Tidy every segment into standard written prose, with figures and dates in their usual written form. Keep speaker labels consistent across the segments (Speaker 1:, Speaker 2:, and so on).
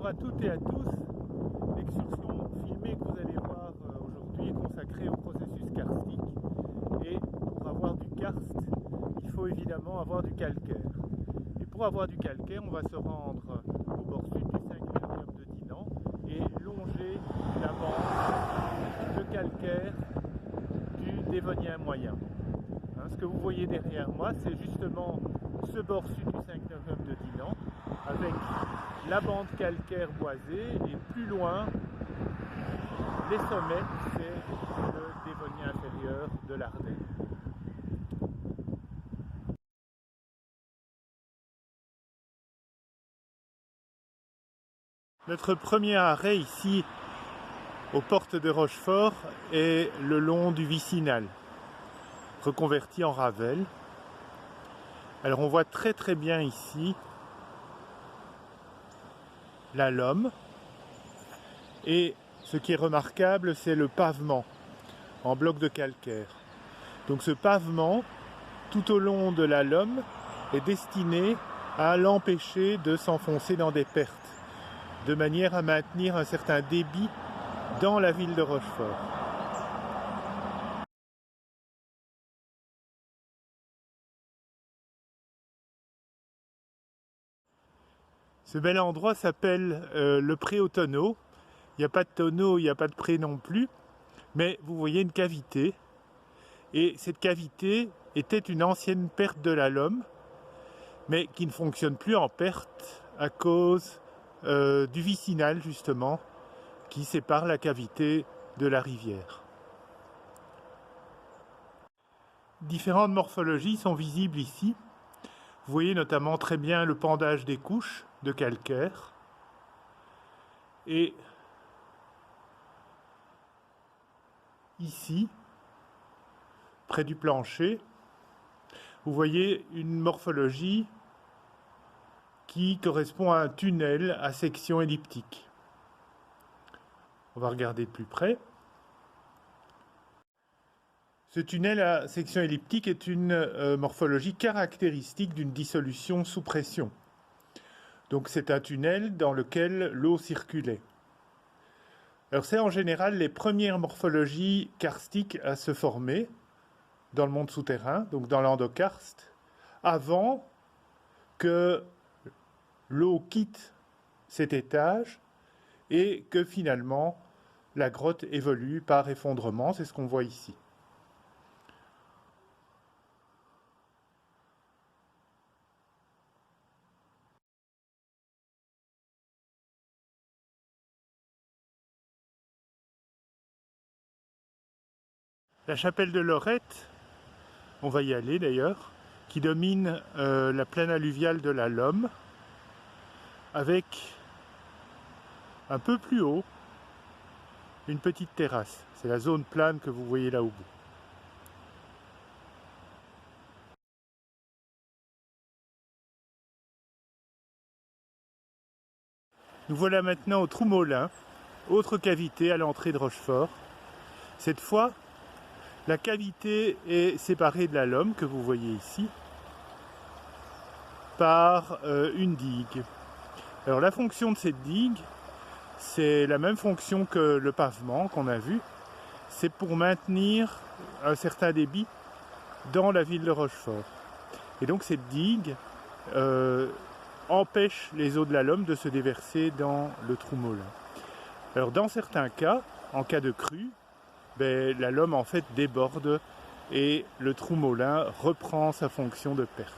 Speaker 1: à toutes et à tous. L'excursion filmée que vous allez voir aujourd'hui est consacrée au processus karstique. Et pour avoir du karst, il faut évidemment avoir du calcaire. Et pour avoir du calcaire, on va se rendre au bord sud du 5 de Dinan et longer la bande de calcaire du Dévonien moyen. Ce que vous voyez derrière moi, c'est justement ce bord sud du 5 de Dinan, avec la bande calcaire boisée, et plus loin, les sommets, c'est le Dévonien inférieur de l'Ardèche. Notre premier arrêt ici, aux portes de Rochefort, est le long du Vicinal, reconverti en Ravel. Alors on voit très bien ici la Lomme, et ce qui est remarquable, c'est le pavement en bloc de calcaire. Donc ce pavement, tout au long de la Lomme, est destiné à l'empêcher de s'enfoncer dans des pertes, de manière à maintenir un certain débit dans la ville de Rochefort. Ce bel endroit s'appelle le pré au tonneau. Il n'y a pas de tonneau, il n'y a pas de pré non plus, mais vous voyez une cavité. Et cette cavité était une ancienne perte de la Lomme, mais qui ne fonctionne plus en perte à cause du vicinal justement, qui sépare la cavité de la rivière. Différentes morphologies sont visibles ici. Vous voyez notamment très bien le pendage des couches de calcaire. Et ici, près du plancher, vous voyez une morphologie qui correspond à un tunnel à section elliptique. On va regarder de plus près. Ce tunnel à section elliptique est une morphologie caractéristique d'une dissolution sous pression. Donc c'est un tunnel dans lequel l'eau circulait. Alors c'est en général les premières morphologies karstiques à se former dans le monde souterrain, donc dans l'endokarst, avant que l'eau quitte cet étage et que finalement la grotte évolue par effondrement, c'est ce qu'on voit ici. La chapelle de Lorette, on va y aller d'ailleurs, qui domine la plaine alluviale de la Lomme, avec un peu plus haut une petite terrasse. C'est la zone plane que vous voyez là au bout. Nous voilà maintenant au Trou-Molin, autre cavité à l'entrée de Rochefort. Cette fois, la cavité est séparée de la Lomme que vous voyez ici par une digue. Alors la fonction de cette digue, c'est la même fonction que le pavement qu'on a vu. C'est pour maintenir un certain débit dans la ville de Rochefort. Et donc cette digue empêche les eaux de la Lomme de se déverser dans le Trou-Molin. Alors dans certains cas, en cas de crue, la Lomme en fait déborde et le Trou-Molin reprend sa fonction de perte.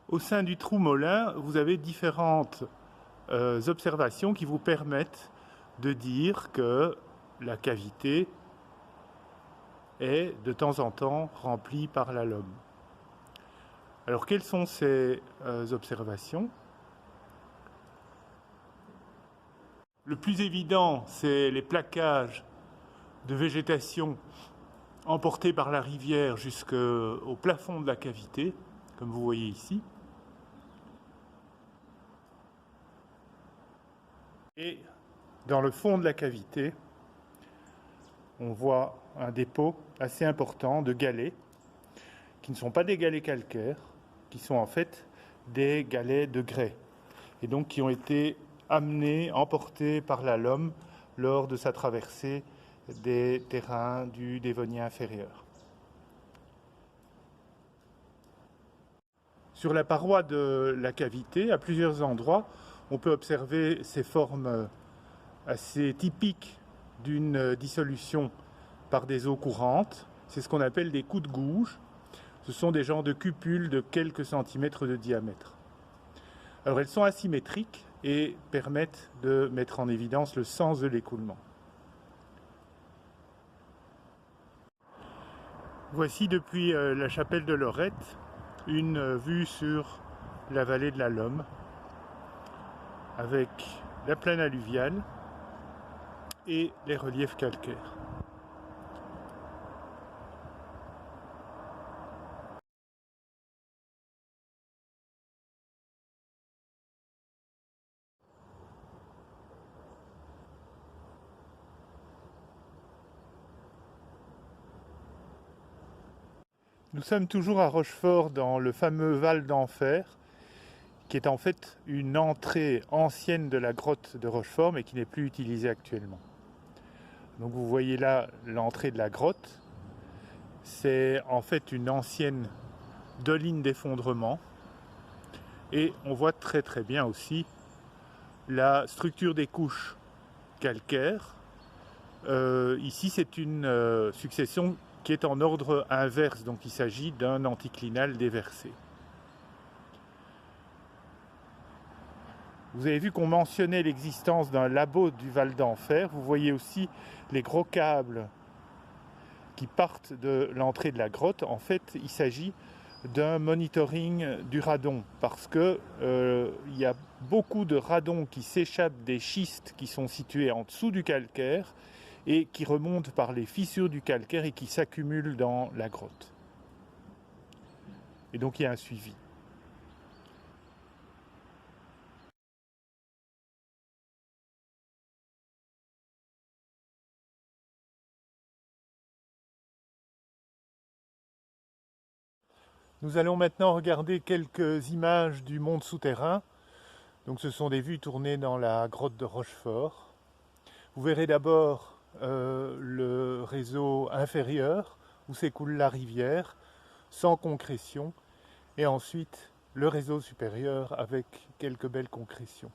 Speaker 1: Au sein du Trou-Molin, vous avez différentes observations qui vous permettent de dire que la cavité est de temps en temps remplie par la Lomme. Alors quelles sont ces observations? Le plus évident, c'est les plaquages de végétation emportés par la rivière jusqu'au plafond de la cavité, comme vous voyez ici. Et dans le fond de la cavité, on voit un dépôt assez important de galets, qui ne sont pas des galets calcaires, qui sont en fait des galets de grès, et donc qui ont été amenés, emportés par la Lhomme lors de sa traversée des terrains du Dévonien inférieur. Sur la paroi de la cavité, à plusieurs endroits, on peut observer ces formes assez typiques d'une dissolution par des eaux courantes. C'est ce qu'on appelle des coups de gouge. Ce sont des genres de cupules de quelques centimètres de diamètre. Alors elles sont asymétriques et permettent de mettre en évidence le sens de l'écoulement. Voici depuis la chapelle de Lorette une vue sur la vallée de la Lhomme avec la plaine alluviale et les reliefs calcaires. Nous sommes toujours à Rochefort dans le fameux Val d'Enfer, qui est en fait une entrée ancienne de la grotte de Rochefort, mais qui n'est plus utilisée actuellement. Donc vous voyez là l'entrée de la grotte. C'est en fait une ancienne doline d'effondrement. Et on voit très très bien aussi la structure des couches calcaires. Ici c'est une succession qui est en ordre inverse, donc il s'agit d'un anticlinal déversé. Vous avez vu qu'on mentionnait l'existence d'un labo du Val d'Enfer. Vous voyez aussi les gros câbles qui partent de l'entrée de la grotte. En fait, il s'agit d'un monitoring du radon, parce que il y a beaucoup de radon qui s'échappe des schistes qui sont situés en dessous du calcaire et qui remontent par les fissures du calcaire et qui s'accumulent dans la grotte. Et donc il y a un suivi. Nous allons maintenant regarder quelques images du monde souterrain. Donc ce sont des vues tournées dans la grotte de Rochefort. Vous verrez d'abord le réseau inférieur où s'écoule la rivière sans concrétion, et ensuite le réseau supérieur avec quelques belles concrétions.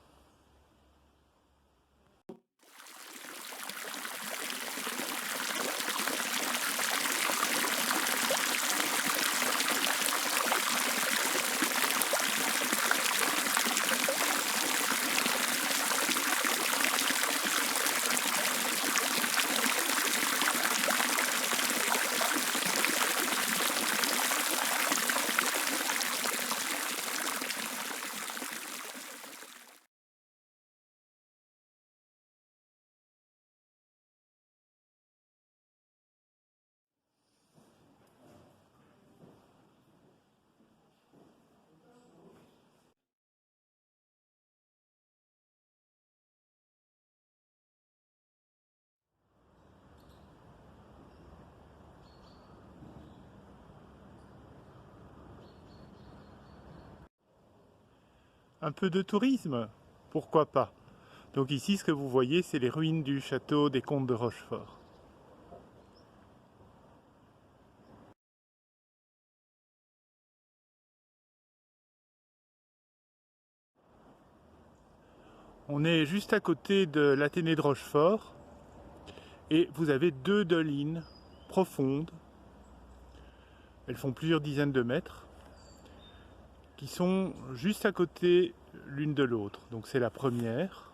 Speaker 1: Un peu de tourisme, pourquoi pas? Donc ici, ce que vous voyez, c'est les ruines du château des Comtes de Rochefort. On est juste à côté de l'Athénée de Rochefort et vous avez deux dolines profondes, elles font plusieurs dizaines de mètres, qui sont juste à côté l'une de l'autre. Donc c'est la première.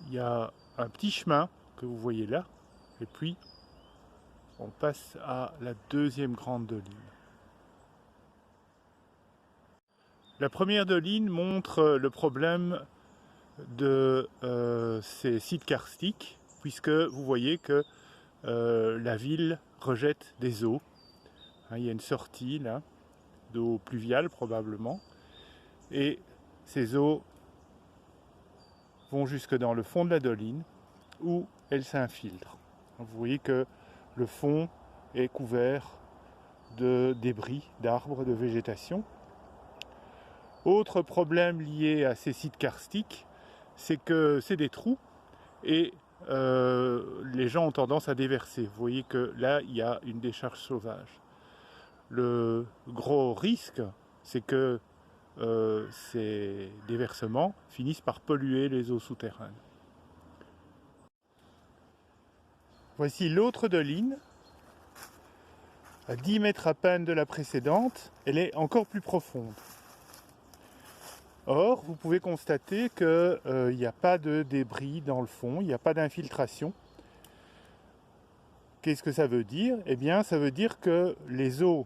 Speaker 1: Il y a un petit chemin que vous voyez là, et puis on passe à la deuxième grande doline. La première doline montre le problème de ces sites karstiques, puisque vous voyez que la ville rejette des eaux. Il y a une sortie là, d'eau pluviale probablement, et ces eaux vont jusque dans le fond de la doline où elles s'infiltrent. Vous voyez que le fond est couvert de débris, d'arbres, de végétation. Autre problème lié à ces sites karstiques, c'est que c'est des trous et les gens ont tendance à déverser. Vous voyez que là, il y a une décharge sauvage. Le gros risque, c'est que ces déversements finissent par polluer les eaux souterraines. Voici l'autre doline, à 10 mètres à peine de la précédente, elle est encore plus profonde. Or, vous pouvez constater qu'il n'y a pas de débris dans le fond, il n'y a pas d'infiltration. Qu'est-ce que ça veut dire? Eh bien, ça veut dire que les eaux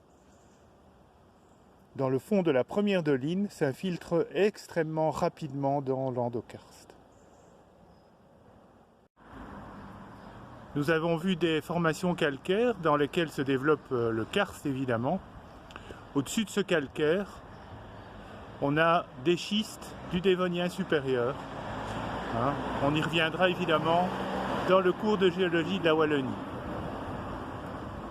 Speaker 1: dans le fond de la première doline s'infiltrent extrêmement rapidement dans l'endokarst. Nous avons vu des formations calcaires dans lesquelles se développe le karst évidemment. Au-dessus de ce calcaire, on a des schistes du Dévonien supérieur. On y reviendra évidemment dans le cours de géologie de la Wallonie.